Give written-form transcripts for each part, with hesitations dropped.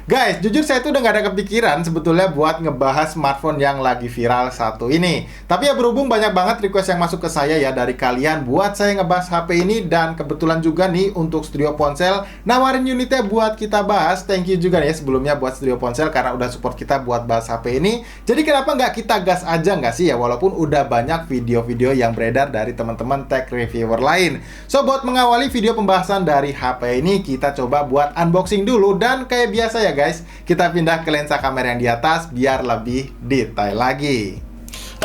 Guys, jujur saya tuh udah nggak ada kepikiran sebetulnya buat ngebahas smartphone yang lagi viral satu ini. Tapi ya berhubung banyak banget request yang masuk ke saya ya dari kalian buat saya ngebahas HP ini, dan kebetulan juga nih untuk Studio Ponsel nawarin unitnya buat kita bahas. Thank you juga nih ya sebelumnya buat Studio Ponsel karena udah support kita buat bahas HP ini. Jadi kenapa nggak kita gas aja nggak sih ya, walaupun udah banyak video-video yang beredar dari teman-teman tech reviewer lain. So buat mengawali video pembahasan dari HP ini, kita coba buat unboxing dulu, dan kayak biasa ya guys, kita pindah ke lensa kamera yang di atas biar lebih detail lagi.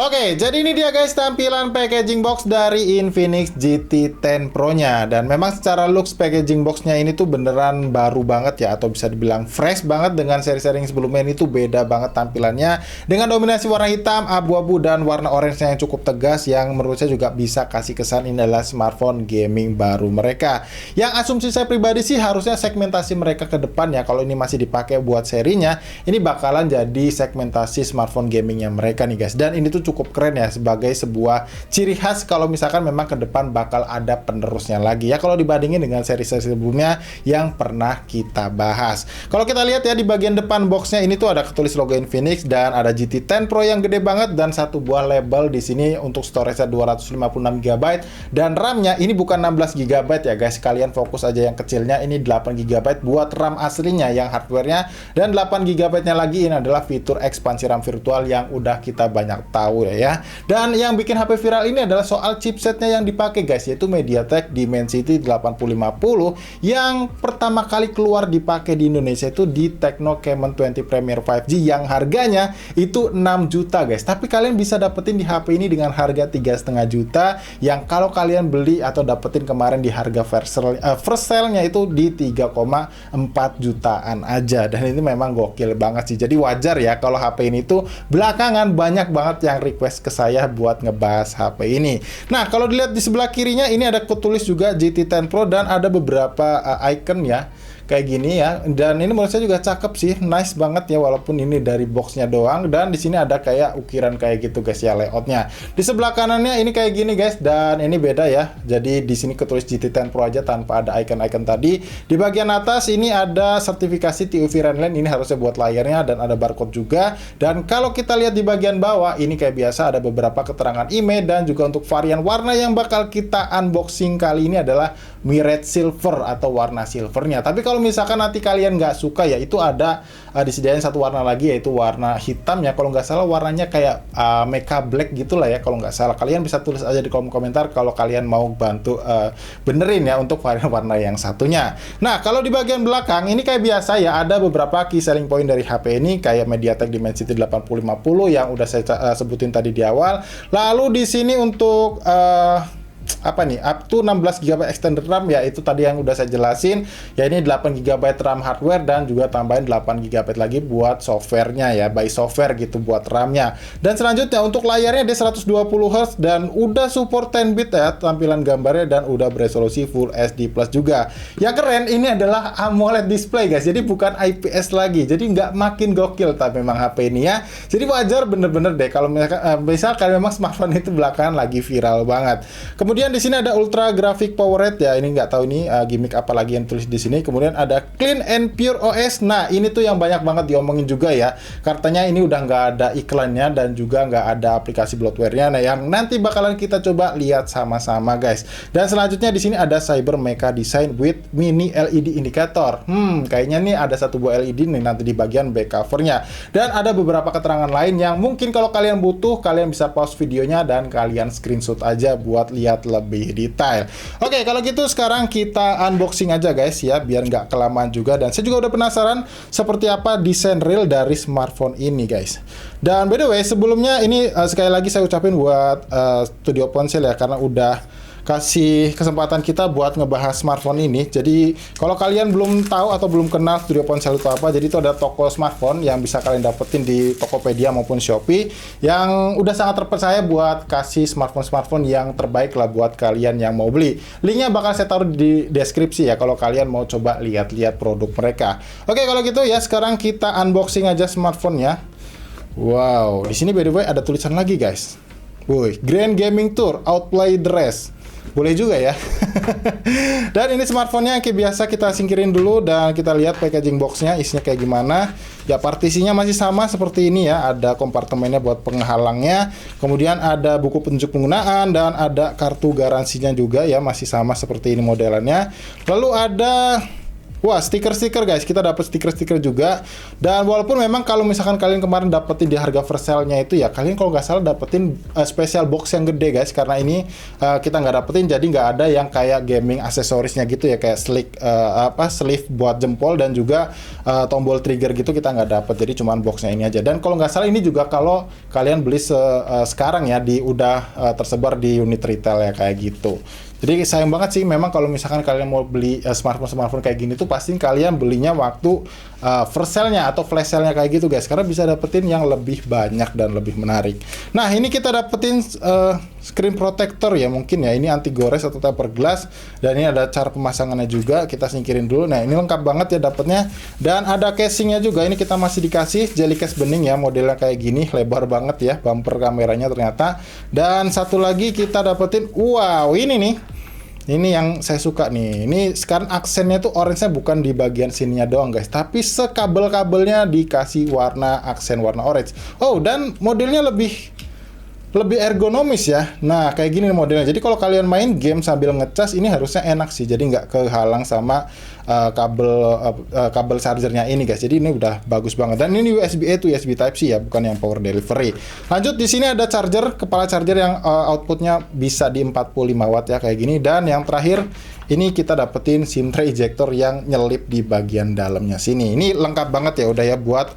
Oke, jadi ini dia guys tampilan packaging box dari Infinix GT 10 Pro-nya. Dan memang secara looks packaging box-nya ini tuh beneran baru banget ya, atau bisa dibilang fresh banget dengan seri-seri sebelumnya. Ini tuh beda banget tampilannya dengan dominasi warna hitam, abu-abu, dan warna orange yang cukup tegas, yang menurut saya juga bisa kasih kesan ini adalah smartphone gaming baru mereka. Yang asumsi saya pribadi sih harusnya segmentasi mereka ke depan ya, kalau ini masih dipakai buat serinya, ini bakalan jadi segmentasi smartphone gamingnya mereka nih guys. Dan ini tuh cukup keren ya sebagai sebuah ciri khas kalau misalkan memang ke depan bakal ada penerusnya lagi ya, kalau dibandingin dengan seri-seri sebelumnya yang pernah kita bahas. Kalau kita lihat ya di bagian depan boxnya ini tuh ada ketulis logo Infinix, dan ada GT 10 Pro yang gede banget, dan satu buah label di sini untuk storage-nya 256 GB, dan RAM-nya ini bukan 16 GB ya guys. Kalian fokus aja yang kecilnya, ini 8 GB buat RAM aslinya yang hardware-nya, dan 8 GB-nya lagi ini adalah fitur ekspansi RAM virtual yang udah kita banyak tahu ya. Dan yang bikin HP viral ini adalah soal chipsetnya yang dipakai guys, yaitu MediaTek Dimensity 8050 yang pertama kali keluar dipakai di Indonesia itu di Tecno Camon 20 Premier 5G yang harganya itu 6 juta guys. Tapi kalian bisa dapetin di HP ini dengan harga 3,5 juta, yang kalau kalian beli atau dapetin kemarin di harga first sale-nya itu di 3,4 jutaan aja. Dan ini memang gokil banget sih. Jadi wajar ya kalau HP ini tuh belakangan banyak banget yang request ke saya buat ngebahas HP ini. Nah, kalau dilihat di sebelah kirinya ini ada ketulis juga GT 10 Pro, dan ada beberapa icon ya kayak gini ya. Dan ini menurut saya juga cakep sih, nice banget ya, walaupun ini dari boxnya doang. Dan di sini ada kayak ukiran kayak gitu guys ya layoutnya. Di sebelah kanannya ini kayak gini guys, dan ini beda ya. Jadi di sini ketulis GT 10 Pro aja tanpa ada icon-icon tadi. Di bagian atas ini ada sertifikasi TUV Renline, ini harusnya buat layarnya, dan ada barcode juga. Dan kalau kita lihat di bagian bawah ini kayak biasa ada beberapa keterangan email, dan juga untuk varian warna yang bakal kita unboxing kali ini adalah Mirage Silver atau warna silvernya. Tapi kalau misalkan nanti kalian nggak suka ya, itu ada disediain satu warna lagi, yaitu warna hitam ya. Kalau nggak salah warnanya kayak Mecha Black gitulah ya kalau nggak salah. Kalian bisa tulis aja di kolom komentar kalau kalian mau bantu benerin ya untuk varian warna yang satunya. Nah, kalau di bagian belakang ini kayak biasa ya, ada beberapa key selling point dari HP ini, kayak MediaTek Dimensity 8050 yang udah saya sebutin tadi di awal. Lalu di sini untuk apa nih, up to 16 GB extended RAM ya, itu tadi yang udah saya jelasin ya. Ini 8 GB RAM hardware, dan juga tambahin 8 GB lagi buat softwarenya ya, by software gitu buat RAM-nya. Dan selanjutnya untuk layarnya dia 120 Hz, dan udah support 10 bit ya tampilan gambarnya, dan udah beresolusi Full HD Plus juga. Yang keren ini adalah AMOLED display guys, jadi bukan IPS lagi, jadi nggak makin gokil tapi memang HP ini ya. Jadi wajar bener-bener deh kalau misalkan memang smartphone itu belakangan lagi viral banget. Kemudian di sini ada Ultra Graphic Power Rate ya, ini nggak tahu ini gimmick apa lagi yang tulis di sini. Kemudian ada Clean and Pure OS. Nah, ini tuh yang banyak banget diomongin juga ya. Kartunya ini udah nggak ada iklannya, dan juga nggak ada aplikasi bloatware-nya. Nah, yang nanti bakalan kita coba lihat sama-sama guys. Dan selanjutnya di sini ada Cyber Mecha Design with Mini LED Indicator. Kayaknya nih ada satu buah LED nih nanti di bagian back cover-nya. Dan ada beberapa keterangan lain yang mungkin kalau kalian butuh, kalian bisa pause videonya dan kalian screenshot aja buat lihat lebih detail. Oke, kalau gitu sekarang kita unboxing aja guys ya, biar nggak kelamaan juga. Dan saya juga udah penasaran seperti apa desain real dari smartphone ini guys. Dan by the way, sebelumnya ini sekali lagi saya ucapin buat Studio Ponsel ya, karena udah kasih kesempatan kita buat ngebahas smartphone ini. Jadi kalau kalian belum tahu atau belum kenal Studio Ponsel itu apa, jadi itu ada toko smartphone yang bisa kalian dapetin di Tokopedia maupun Shopee, yang udah sangat terpercaya buat kasih smartphone yang terbaik lah buat kalian yang mau beli. Linknya bakal saya taruh di deskripsi ya kalau kalian mau coba lihat-lihat produk mereka. Oke, kalau gitu ya sekarang kita unboxing aja smartphone-nya. Wow, di sini by the way ada tulisan lagi guys. Woi, Grand Gaming Tour Outplay the Rest. Boleh juga ya. Dan ini smartphone-nya kayak biasa kita singkirin dulu dan kita lihat packaging box-nya isinya kayak gimana. Ya partisinya masih sama seperti ini ya. Ada kompartemennya buat penghalangnya. Kemudian ada buku petunjuk penggunaan dan ada kartu garansinya juga ya, masih sama seperti ini modelannya. Lalu ada stiker-stiker guys, kita dapat stiker-stiker juga. Dan walaupun memang kalau misalkan kalian kemarin dapetin di harga first sale-nya itu ya, kalian kalau nggak salah dapetin special box yang gede guys. Karena ini kita nggak dapetin, jadi nggak ada yang kayak gaming aksesorisnya gitu ya, kayak sleeve buat jempol dan juga tombol trigger gitu kita nggak dapet. Jadi cuman boxnya ini aja. Dan kalau nggak salah ini juga kalau kalian beli sekarang ya, udah tersebar di unit retail ya kayak gitu. Jadi sayang banget sih memang kalau misalkan kalian mau beli smartphone kayak gini tuh pasti kalian belinya waktu first sale-nya atau flash sale-nya kayak gitu guys, karena bisa dapetin yang lebih banyak dan lebih menarik. Nah ini kita dapetin screen protector ya mungkin ya, ini anti gores atau tempered glass, dan ini ada cara pemasangannya juga, kita singkirin dulu. Nah ini lengkap banget ya dapetnya, dan ada casingnya juga. Ini kita masih dikasih jelly case bening ya, modelnya kayak gini, lebar banget ya bumper kameranya ternyata. Dan satu lagi kita dapetin, wow ini nih. Ini yang saya suka nih. Ini sekarang aksennya tuh orange-nya bukan di bagian sininya doang guys, tapi sekabel-kabelnya dikasih aksen warna orange. Oh, dan modelnya lebih ergonomis ya. Nah, kayak gini modelnya. Jadi kalau kalian main game sambil ngecas, ini harusnya enak sih. Jadi nggak kehalang sama kabel chargernya ini guys. Jadi ini udah bagus banget. Dan ini USB-A to USB Type-C ya, bukan yang power delivery. Lanjut, di sini ada charger, kepala charger yang outputnya bisa di 45 watt ya kayak gini. Dan yang terakhir, ini kita dapetin SIM tray ejector yang nyelip di bagian dalamnya sini. Ini lengkap banget ya, udah ya buat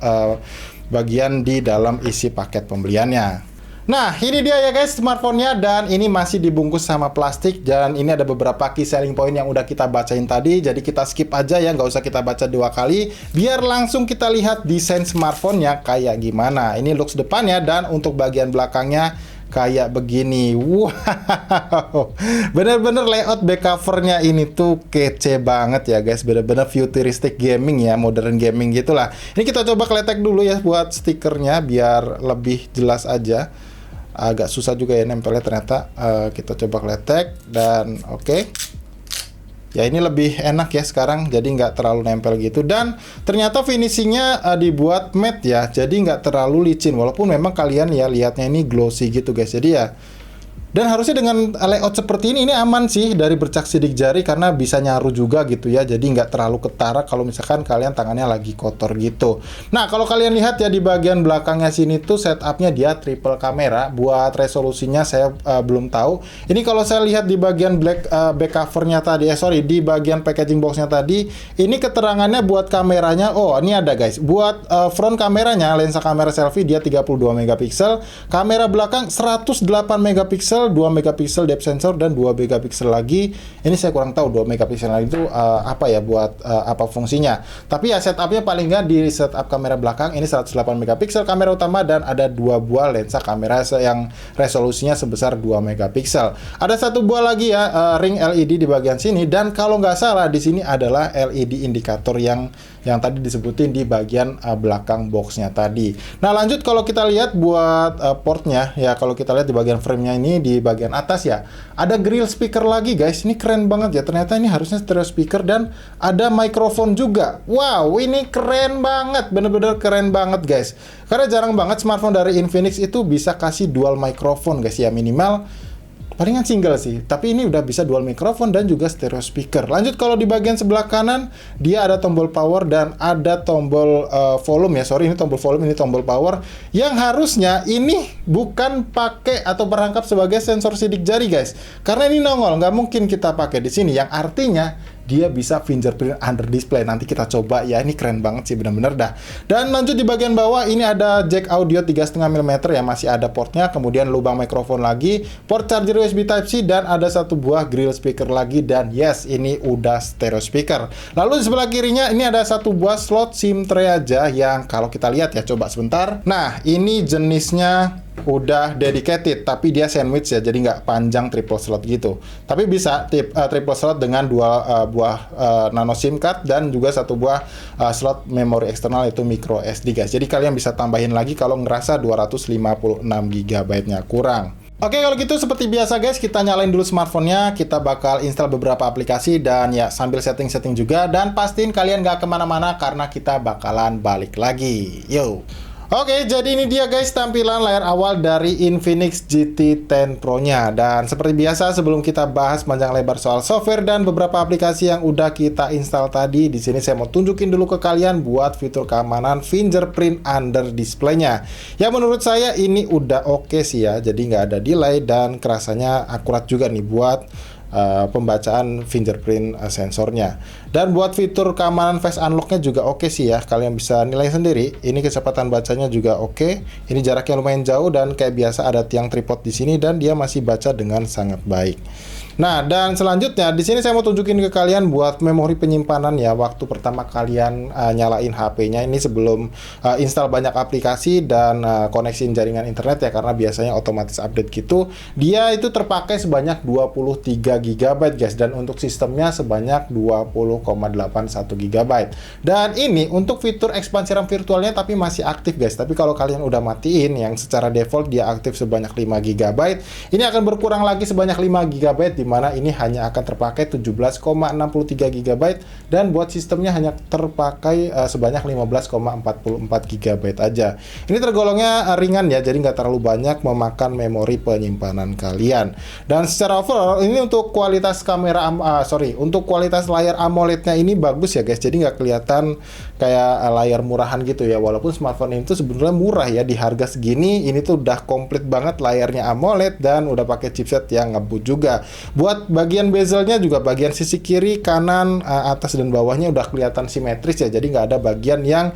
bagian di dalam isi paket pembeliannya. Nah, ini dia ya guys smartphone-nya, dan ini masih dibungkus sama plastik, dan ini ada beberapa key selling point yang udah kita bacain tadi, jadi kita skip aja ya, nggak usah kita baca 2 kali, biar langsung kita lihat desain smartphone-nya kayak gimana. Ini looks depannya, dan untuk bagian belakangnya kayak begini. Wow, bener-bener layout back covernya ini tuh kece banget ya guys, bener-bener futuristic gaming ya, modern gaming gitulah. Ini kita coba kletek dulu ya buat stikernya biar lebih jelas aja. Agak susah juga ya nempelnya ternyata. Kita coba kletek dan oke. Ya ini lebih enak ya sekarang, jadi nggak terlalu nempel gitu. Dan ternyata finishingnya dibuat matte ya, jadi nggak terlalu licin. Walaupun memang kalian ya lihatnya ini glossy gitu guys. Jadi ya, dan harusnya dengan layout seperti ini aman sih dari bercak sidik jari, karena bisa nyaru juga gitu ya. Jadi nggak terlalu ketara kalau misalkan kalian tangannya lagi kotor gitu. Nah kalau kalian lihat ya di bagian belakangnya sini tuh setupnya dia triple kamera. Buat resolusinya saya belum tahu. Ini kalau saya lihat di bagian back covernya tadi, di bagian packaging boxnya tadi, ini keterangannya buat kameranya. Oh ini ada guys, buat front kameranya, lensa kamera selfie dia 32 megapiksel, kamera belakang 108 megapiksel, 2 megapiksel depth sensor, dan 2 megapiksel lagi. Ini saya kurang tahu 2 megapiksel lagi itu apa ya, buat apa fungsinya. Tapi ya setupnya paling nggak di setup kamera belakang ini 108 megapiksel kamera utama, dan ada 2 buah lensa kamera yang resolusinya sebesar 2 megapiksel. Ada 1 buah lagi ya ring LED di bagian sini, dan kalau nggak salah di sini adalah LED indikator yang tadi disebutin di bagian belakang boxnya tadi. Nah lanjut, kalau kita lihat buat portnya ya, kalau kita lihat di bagian framenya ini di bagian atas ya, ada grill speaker lagi guys. Ini keren banget ya, ternyata ini harusnya stereo speaker, dan ada mikrofon juga. Wow, ini keren banget, bener-bener keren banget guys, karena jarang banget smartphone dari Infinix itu bisa kasih dual mikrofon guys ya, minimal palingan single sih, tapi ini udah bisa dual mikrofon dan juga stereo speaker. Lanjut, kalau di bagian sebelah kanan dia ada tombol power dan ada tombol volume ya. Ini tombol volume, ini tombol power, yang harusnya ini bukan pakai atau perangkap sebagai sensor sidik jari guys, karena ini nongol, nggak mungkin kita pakai di sini, yang artinya dia bisa fingerprint under display. Nanti kita coba ya, ini keren banget sih bener-bener dah. Dan lanjut di bagian bawah ini ada jack audio 3,5 mm ya, masih ada portnya, kemudian lubang mikrofon lagi, port charger USB Type-C, dan ada 1 buah grill speaker lagi, dan yes ini udah stereo speaker. Lalu di sebelah kirinya ini ada 1 buah slot SIM tray aja, yang kalau kita lihat ya, coba sebentar. Nah ini jenisnya udah dedicated, tapi dia sandwich ya, jadi nggak panjang triple slot gitu. Tapi bisa triple slot dengan 2 buah nano SIM card, dan juga 1 buah slot memori eksternal itu micro SD guys. Jadi kalian bisa tambahin lagi kalau ngerasa 256 GB-nya kurang. Oke, kalau gitu seperti biasa guys, kita nyalain dulu smartphone-nya, kita bakal install beberapa aplikasi dan ya sambil setting-setting juga, dan pastiin kalian nggak kemana-mana karena kita bakalan balik lagi. Yo. Oke, jadi ini dia guys tampilan layar awal dari Infinix GT 10 Pro-nya. Dan seperti biasa sebelum kita bahas panjang lebar soal software dan beberapa aplikasi yang udah kita install tadi, di sini saya mau tunjukin dulu ke kalian buat fitur keamanan fingerprint under display-nya. Ya menurut saya ini udah oke sih ya, jadi nggak ada delay dan kerasanya akurat juga nih buat pembacaan fingerprint sensornya. Dan buat fitur keamanan face unlock-nya juga oke sih ya. Kalian bisa nilai sendiri. Ini kecepatan bacanya juga oke. Ini jaraknya lumayan jauh dan kayak biasa ada tiang tripod di sini dan dia masih baca dengan sangat baik. Nah, dan selanjutnya di sini saya mau tunjukin ke kalian buat memori penyimpanan ya. Waktu pertama kalian nyalain HP-nya ini sebelum install banyak aplikasi dan koneksiin jaringan internet ya, karena biasanya otomatis update gitu. Dia itu terpakai sebanyak 23 GB guys, dan untuk sistemnya sebanyak 20,81 GB. Dan ini untuk fitur ekspansi RAM virtualnya tapi masih aktif guys. Tapi kalau kalian udah matiin yang secara default dia aktif sebanyak 5 GB, ini akan berkurang lagi sebanyak 5 GB, di mana ini hanya akan terpakai 17,63 GB dan buat sistemnya hanya terpakai sebanyak 15,44 GB aja. Ini tergolongnya ringan ya, jadi nggak terlalu banyak memakan memori penyimpanan kalian. Dan secara overall ini untuk kualitas kamera untuk kualitas layar AMOLED-nya ini bagus ya guys. Jadi nggak kelihatan kayak layar murahan gitu ya. Walaupun smartphone ini tuh sebenarnya murah ya, di harga segini ini tuh udah komplit banget layarnya AMOLED dan udah pakai chipset yang ngebut juga. Buat bagian bezelnya juga bagian sisi kiri, kanan, atas dan bawahnya udah kelihatan simetris ya. Jadi nggak ada bagian yang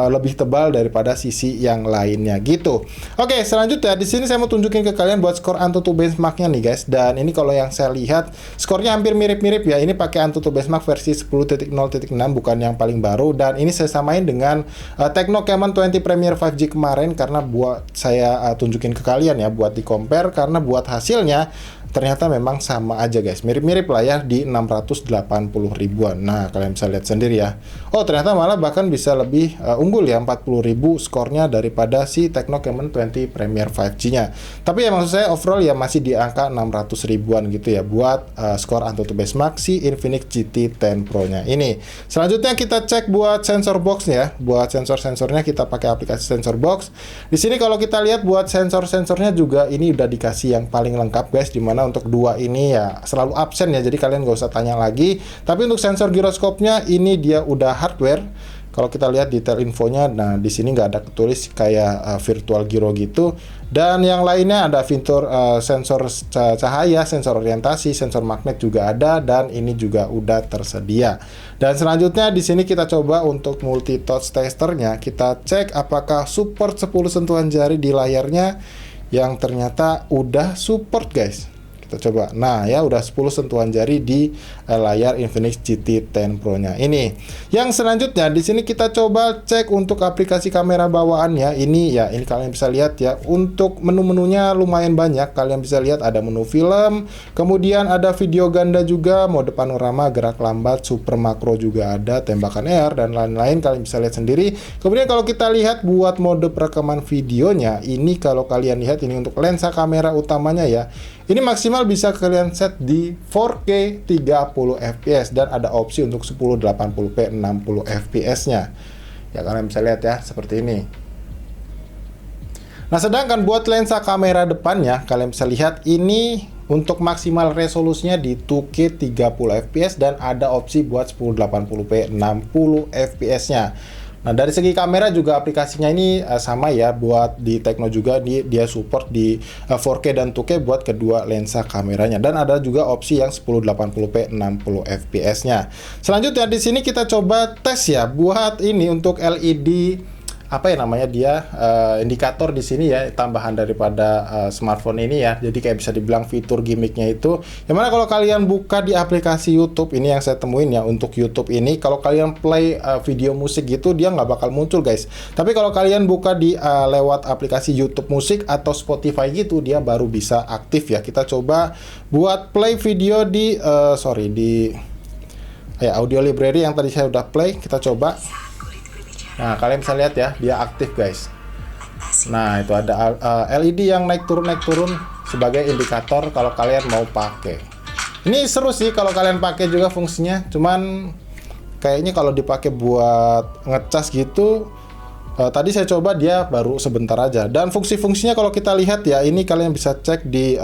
lebih tebal daripada sisi yang lainnya gitu. Oke, selanjutnya di sini saya mau tunjukin ke kalian buat skor AnTuTu benchmarknya nih guys. Dan ini kalau yang saya lihat skornya hampir mirip-mirip ya. Ini pakai AnTuTu benchmark versi 10.0.6 bukan yang paling baru. Dan ini saya samain dengan Tecno Camon 20 Premier 5G kemarin karena buat saya tunjukin ke kalian ya buat di compare, karena buat hasilnya ternyata memang sama aja guys, mirip-mirip lah ya di 680 ribuan. Nah kalian bisa lihat sendiri ya. Oh ternyata malah bahkan bisa lebih unggul ya, 40 ribu skornya daripada si Tecno Camon 20 Premier 5G nya. Tapi ya maksud saya overall ya masih di angka 600 ribuan gitu ya buat skor AnTuTu benchmark si Infinix GT 10 Pro nya ini. Selanjutnya kita cek buat sensor box ya. Buat sensor-sensornya kita pakai aplikasi sensor box. Di sini kalau kita lihat buat sensor-sensornya juga ini udah dikasih yang paling lengkap guys, dimana untuk dua ini ya selalu absen ya, jadi kalian nggak usah tanya lagi. Tapi untuk sensor giroskopnya ini dia udah hardware. Kalau kita lihat detail infonya, nah di sini nggak ada ketulis kayak virtual gyro gitu. Dan yang lainnya ada fitur sensor cahaya, sensor orientasi, sensor magnet juga ada, dan ini juga udah tersedia. Dan selanjutnya di sini kita coba untuk multi touch testernya, kita cek apakah support 10 sentuhan jari di layarnya, yang ternyata udah support guys. Kita coba. Nah, ya udah 10 sentuhan jari di layar Infinix GT 10 Pro-nya ini. Yang selanjutnya di sini kita coba cek untuk aplikasi kamera bawaannya. Ini ya, ini kalian bisa lihat ya. Untuk menu-menunya lumayan banyak. Kalian bisa lihat ada menu film, kemudian ada video ganda juga, mode panorama, gerak lambat, super makro juga ada, tembakan AR dan lain-lain. Kalian bisa lihat sendiri. Kemudian kalau kita lihat buat mode perekaman videonya, ini kalau kalian lihat ini untuk lensa kamera utamanya ya. Ini maksimal bisa kalian set di 4K 30 fps dan ada opsi untuk 1080p 60 fps-nya. Ya kalian bisa lihat ya seperti ini. Nah, sedangkan buat lensa kamera depannya kalian bisa lihat ini untuk maksimal resolusinya di 2K 30 fps dan ada opsi buat 1080p 60 fps-nya. Nah, dari segi kamera juga aplikasinya ini sama ya, buat di Tecno juga dia support di 4K dan 2K buat kedua lensa kameranya, dan ada juga opsi yang 1080p 60 fps-nya. Selanjutnya di sini kita coba tes ya buat ini untuk LED apa ya namanya dia indikator di sini ya, tambahan daripada smartphone ini ya. Jadi kayak bisa dibilang fitur gimmicknya itu, yang mana kalau kalian buka di aplikasi YouTube ini yang saya temuin ya, untuk YouTube ini kalau kalian play video musik gitu dia nggak bakal muncul guys. Tapi kalau kalian buka di lewat aplikasi YouTube musik atau Spotify gitu dia baru bisa aktif ya. Kita coba buat play video di audio library yang tadi saya udah play, kita coba. Nah, kalian bisa lihat ya, dia aktif guys. Nah, itu ada LED yang naik turun sebagai indikator kalau kalian mau pakai. Ini seru sih kalau kalian pakai juga fungsinya, cuman kayaknya kalau dipakai buat ngecas gitu, tadi saya coba dia baru sebentar aja. Dan fungsi-fungsinya kalau kita lihat ya, ini kalian bisa cek di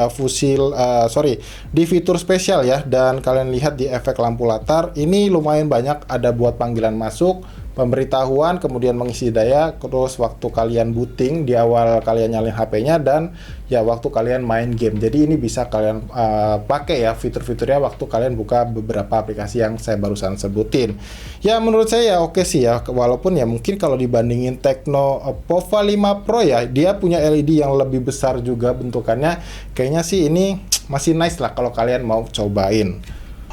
di fitur spesial ya, dan kalian lihat di efek lampu latar, ini lumayan banyak, ada buat panggilan masuk, pemberitahuan, kemudian mengisi daya, terus waktu kalian booting di awal kalian nyalin HP-nya, dan ya waktu kalian main game. Jadi ini bisa kalian pakai ya fitur-fiturnya waktu kalian buka beberapa aplikasi yang saya barusan sebutin. Ya menurut saya ya oke sih ya, walaupun ya mungkin kalau dibandingin Tecno Pova 5 Pro ya, dia punya LED yang lebih besar juga bentukannya. Kayaknya sih ini masih nice lah kalau kalian mau cobain.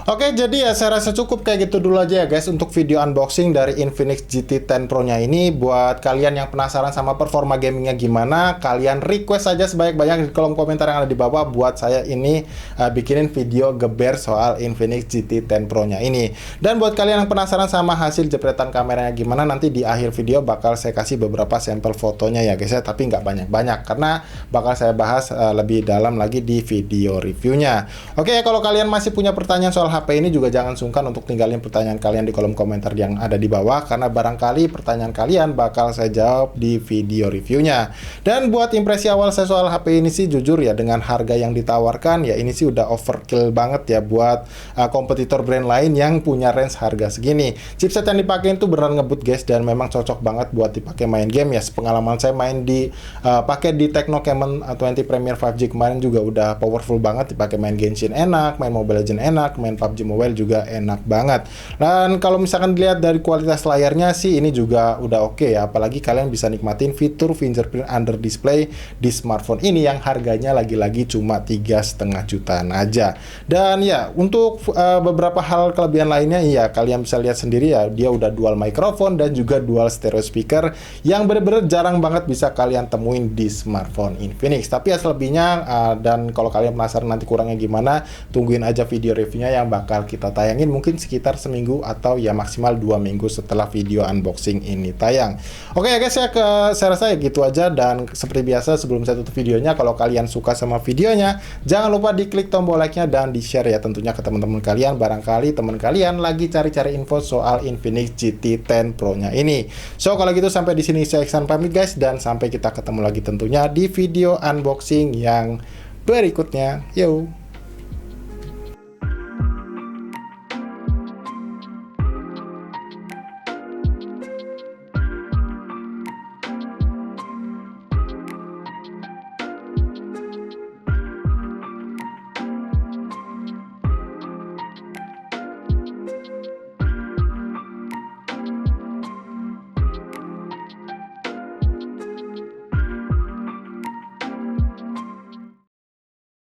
Oke, jadi ya saya rasa cukup kayak gitu dulu aja ya guys untuk video unboxing dari Infinix GT 10 Pro-nya ini. Buat kalian yang penasaran sama performa gamingnya gimana, kalian request aja sebanyak-banyak di kolom komentar yang ada di bawah buat saya ini bikinin video geber soal Infinix GT 10 Pro-nya ini. Dan buat kalian yang penasaran sama hasil jepretan kameranya gimana, nanti di akhir video bakal saya kasih beberapa sampel fotonya ya guys ya, tapi nggak banyak-banyak karena bakal saya bahas lebih dalam lagi di video reviewnya. Oke, kalau kalian masih punya pertanyaan soal HP ini juga jangan sungkan untuk tinggalin pertanyaan kalian di kolom komentar yang ada di bawah, karena barangkali pertanyaan kalian bakal saya jawab di video reviewnya. Dan buat impresi awal saya soal HP ini sih jujur ya, dengan harga yang ditawarkan ya ini sih udah overkill banget ya buat kompetitor brand lain yang punya range harga segini. Chipset yang dipakai itu beneran ngebut guys, dan memang cocok banget buat dipakai main game ya. Pengalaman saya main di pakai di Tecno Camon 20 Premier 5G kemarin juga udah powerful banget, dipakai main Genshin enak, main Mobile Legends enak, main PUBG Mobile juga enak banget. Dan kalau misalkan dilihat dari kualitas layarnya sih ini juga udah oke ya, apalagi kalian bisa nikmatin fitur fingerprint under display di smartphone ini yang harganya lagi-lagi cuma 3,5 jutaan aja. Dan ya untuk beberapa hal kelebihan lainnya ya kalian bisa lihat sendiri ya, dia udah dual microphone dan juga dual stereo speaker yang bener-bener jarang banget bisa kalian temuin di smartphone Infinix. Tapi ya selebihnya dan kalau kalian penasaran nanti kurangnya gimana, tungguin aja video reviewnya yang bakal kita tayangin mungkin sekitar seminggu atau ya maksimal 2 minggu setelah video unboxing ini tayang. Oke ya guys ya, saya rasa ya gitu aja. Dan seperti biasa sebelum saya tutup videonya, kalau kalian suka sama videonya jangan lupa diklik tombol like-nya dan di share ya tentunya ke teman-teman kalian, barangkali teman kalian lagi cari-cari info soal Infinix GT 10 Pro-nya ini. So kalau gitu sampai di sini saya Iksan pamit guys, dan sampai kita ketemu lagi tentunya di video unboxing yang berikutnya. Yo.